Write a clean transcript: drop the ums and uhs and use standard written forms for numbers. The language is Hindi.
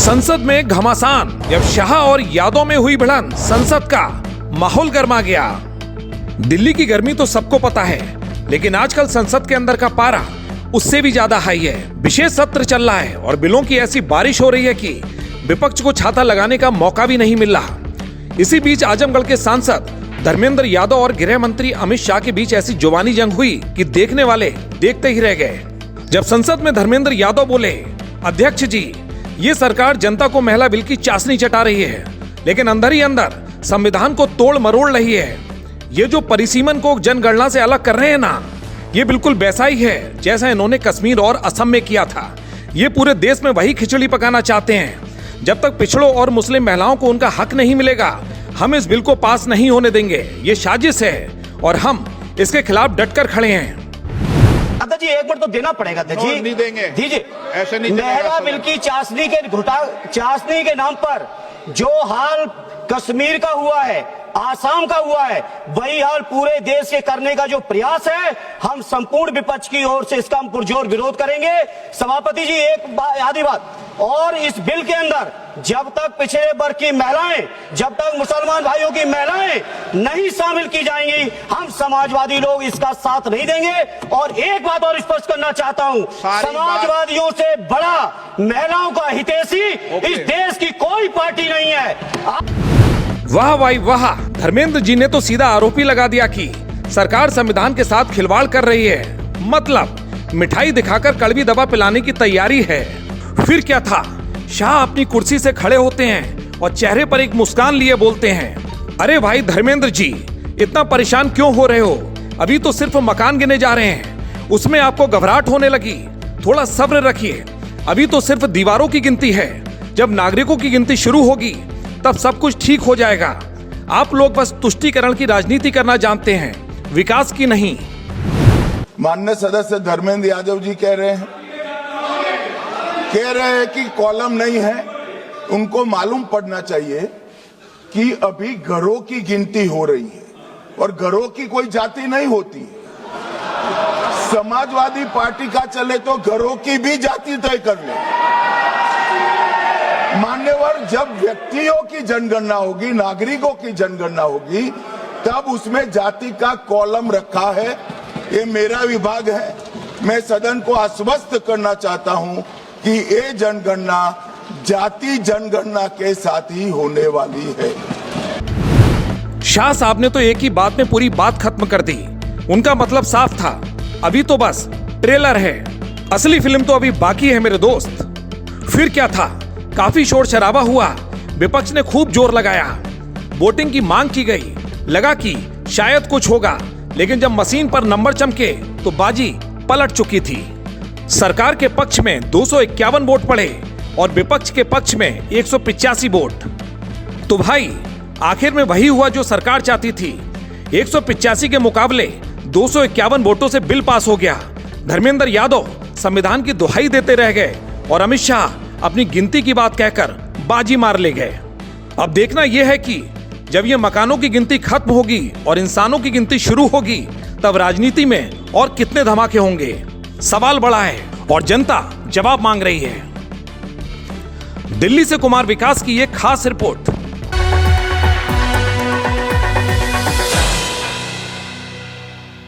संसद में घमासान, जब शाह और यादव में हुई भिड़ंत, संसद का माहौल गर्मा गया। दिल्ली की गर्मी तो सबको पता है, लेकिन आजकल संसद के अंदर का पारा उससे भी ज्यादा हाई है। विशेष सत्र चल रहा है और बिलों की ऐसी बारिश हो रही है कि विपक्ष को छाता लगाने का मौका भी नहीं मिल रहा। इसी बीच आजमगढ़ के सांसद धर्मेंद्र यादव और गृह मंत्री अमित शाह के बीच ऐसी जुबानी जंग हुई कि देखने वाले देखते ही रह गए। जब संसद में धर्मेंद्र यादव बोले, अध्यक्ष जी, ये सरकार जनता को महिला बिल की चाशनी चटा रही है, लेकिन अंदर ही अंदर संविधान को तोड़ मरोड़ रही है। ये जो परिसीमन को जनगणना से अलग कर रहे हैं ना, ये बिल्कुल वैसा ही है जैसा इन्होंने कश्मीर और असम में किया था। ये पूरे देश में वही खिचड़ी पकाना चाहते हैं। जब तक पिछड़ों और मुस्लिम महिलाओं को उनका हक नहीं मिलेगा, हम इस बिल को पास नहीं होने देंगे। ये साजिश है और हम इसके खिलाफ डटकर खड़े हैं। अध्यक्ष जी, एक मिनट तो देना पड़ेगा अध्यक्ष जी। नहीं देंगे, दीजिए। ऐसे नहीं महिला बिल की चाशनी के नाम पर जो हाल कश्मीर का हुआ है, आसाम का हुआ है, वही हाल पूरे देश के करने का जो प्रयास है, हम संपूर्ण विपक्ष की ओर से इसका हम पुरजोर विरोध करेंगे। सभापति जी, एक आधी बात और, इस बिल के अंदर जब तक पिछड़े वर्ग की महिलाएं, जब तक मुसलमान भाइयों की महिलाएं नहीं शामिल की जाएंगी, हम समाजवादी लोग इसका साथ नहीं देंगे। और एक बात और स्पष्ट करना चाहता हूं, समाजवादियों से बड़ा महिलाओं का हितैषी इस देश की कोई पार्टी नहीं है। वाह भाई वाह, धर्मेंद्र जी ने तो सीधा आरोपी लगा दिया कि सरकार संविधान के साथ खिलवाड़ कर रही है। मतलब मिठाई दिखाकर कड़वी दवा पिलाने की तैयारी है। फिर क्या था, शाह अपनी कुर्सी से खड़े होते हैं और चेहरे पर एक मुस्कान लिए बोलते हैं, अरे भाई धर्मेंद्र जी, इतना परेशान क्यों हो रहे हो? अभी तो सिर्फ मकान गिने जा रहे हैं, उसमें आपको घबराहट होने लगी। थोड़ा सब्र रखिए, अभी तो सिर्फ दीवारों की गिनती है। जब नागरिकों की गिनती शुरू होगी तब सब कुछ ठीक हो जाएगा। आप लोग बस तुष्टीकरण की राजनीति करना जानते हैं, विकास की नहीं। माननीय सदस्य धर्मेंद्र यादव जी कह रहे हैं कि कॉलम नहीं है। उनको मालूम पड़ना चाहिए कि अभी घरों की गिनती हो रही है और घरों की कोई जाति नहीं होती। समाजवादी पार्टी का चले तो घरों की भी जाति तय कर ले। मान्यवर, जब व्यक्तियों की जनगणना होगी, नागरिकों की जनगणना होगी, तब उसमें जाति का कॉलम रखा है। ये मेरा विभाग है। मैं सदन को आश्वस्त करना चाहता हूं कि ये जनगणना जाति जनगणना के साथ ही होने वाली है। शाह साहब ने तो एक ही बात में पूरी बात खत्म कर दी। उनका मतलब साफ था, अभी तो बस ट्रेलर है, असली फिल्म तो अभी बाकी है मेरे दोस्त। फिर क्या था, काफी शोर शराबा हुआ, विपक्ष ने खूब जोर लगाया, वोटिंग की मांग की गई, लगा कि शायद कुछ होगा, लेकिन जब मशीन पर नंबर चमके तो बाजी पलट चुकी थी। सरकार के पक्ष में 251 वोट पड़े और विपक्ष के पक्ष में 185 वोट। तो भाई आखिर में वही हुआ जो सरकार चाहती थी। 185 के मुकाबले 251 वोटों से बिल पास हो गया। धर्मेंद्र यादव संविधान की दुहाई देते रह गए और अमित शाह अपनी गिनती की बात कहकर बाजी मार ले गए। अब देखना यह है कि जब ये मकानों की गिनती खत्म होगी और इंसानों की गिनती शुरू होगी, तब राजनीति में और कितने धमाके होंगे। सवाल बड़ा है और जनता जवाब मांग रही है। दिल्ली से कुमार विकास की एक खास रिपोर्ट।